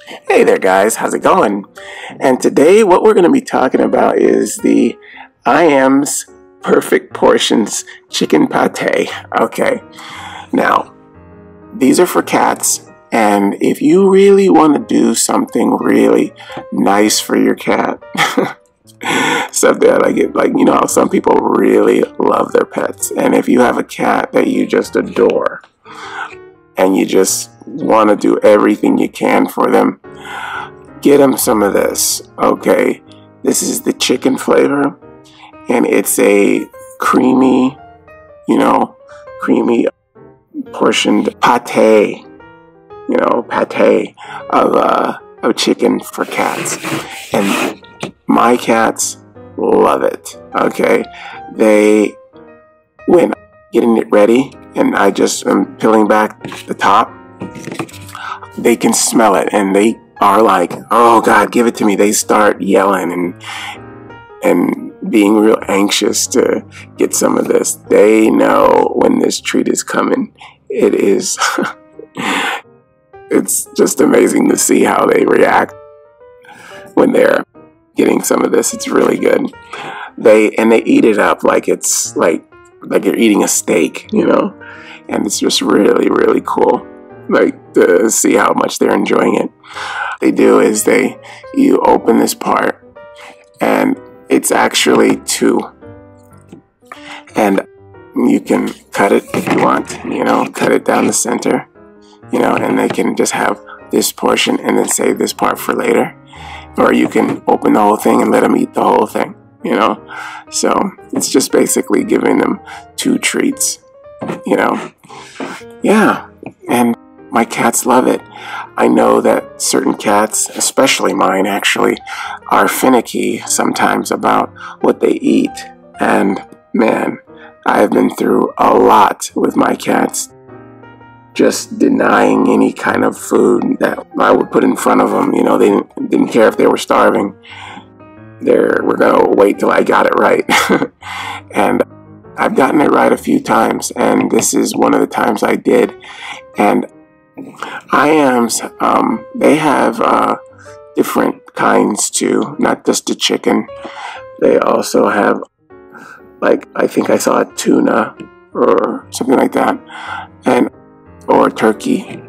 Hey there guys, how's it going? And today what we're going to be talking about is the Iams Perfect Portions Chicken Pate. Okay, now these are for cats, and if you really want to do something really nice for your cat, stuff that like you know how some people really love their pets, and if you have a cat that you just adore and you just want to do everything you can for them, get them some of this. Okay, this is the chicken flavor, and it's a creamy, creamy portioned pate, pate of chicken for cats, and my cats love it. Okay, they, when getting it ready and I just am peeling back the top, they can smell it and they are like, oh God, give it to me. They start yelling and being real anxious to get some of this. They know when this treat is coming. It is it's just amazing to see how they react when they're getting some of this. It's really good. They eat it up like it's like you're eating a steak, and it's just really, really cool, like, to see how much they're enjoying it. They do is you open this part, and it's actually two, and you can cut it if you want, cut it down the center, and they can just have this portion and then save this part for later, or you can open the whole thing and let them eat the whole thing. So it's just basically giving them two treats, yeah, and my cats love it. I know that certain cats, especially mine actually, are finicky sometimes about what they eat, and man, I have been through a lot with my cats, just denying any kind of food that I would put in front of them. They didn't care if they were starving. We're gonna wait till I got it right. And I've gotten it right a few times, and this is one of the times I did. And Iams, they have different kinds too, not just the chicken. They also have, like, I think I saw a tuna or something like that, or turkey.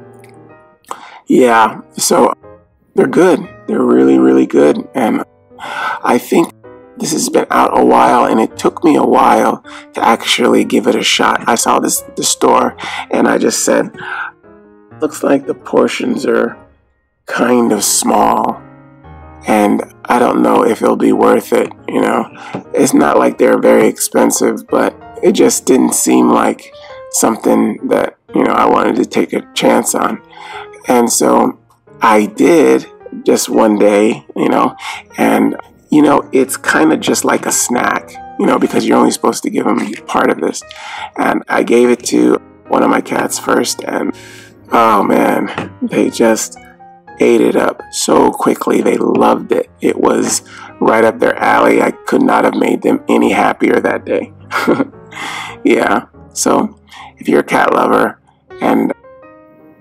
Yeah, so they're good. They're really, really good. And I think this has been out a while, and it took me a while to actually give it a shot. I saw this at the store, and I just said, looks like the portions are kind of small, and I don't know if it'll be worth it. It's not like they're very expensive, but it just didn't seem like something that, I wanted to take a chance on. And so I did just one day, and it's kind of just like a snack, because you're only supposed to give them part of this. And I gave it to one of my cats first, and oh man, they just ate it up so quickly. They loved it. It was right up their alley. I could not have made them any happier that day. Yeah, so if you're a cat lover and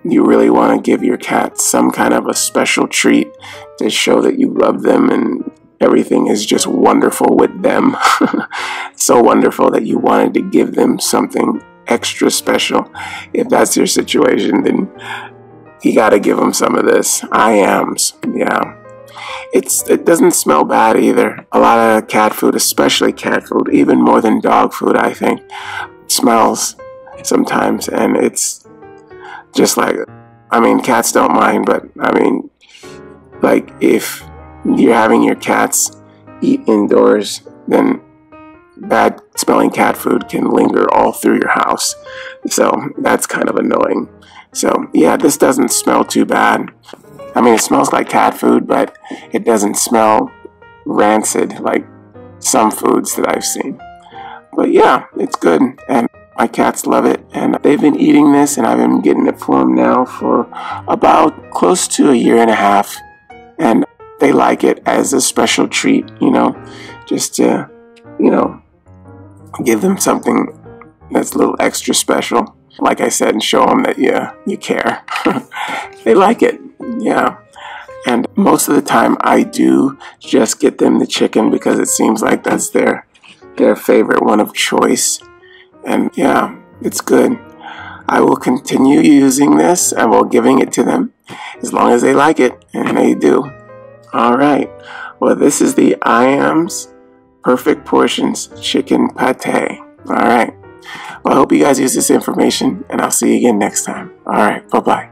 you really want to give your cat some kind of a special treat to show that you love them and everything is just wonderful with them, so wonderful that you wanted to give them something extra special, if that's your situation, then you got to give them some of this Iams. Yeah, it doesn't smell bad either. A lot of cat food, especially cat food, even more than dog food, I think, smells sometimes, and it's just like, cats don't mind, but like, if you're having your cats eat indoors, then bad smelling cat food can linger all through your house, so that's kind of annoying. So yeah, this doesn't smell too bad. It smells like cat food, but it doesn't smell rancid like some foods that I've seen. But yeah, it's good, and my cats love it, and they've been eating this, and I've been getting it for them now for about close to a year and a half, and they like it as a special treat, just to, give them something that's a little extra special, like I said, and show them that you care. They like it, yeah. And most of the time I do just get them the chicken because it seems like that's their favorite one of choice. And yeah, it's good. I will continue using this and will giving it to them as long as they like it, and they do. All right. Well, this is the Iams Perfect Portions Chicken Pate. All right. Well, I hope you guys use this information, and I'll see you again next time. All right. Bye-bye.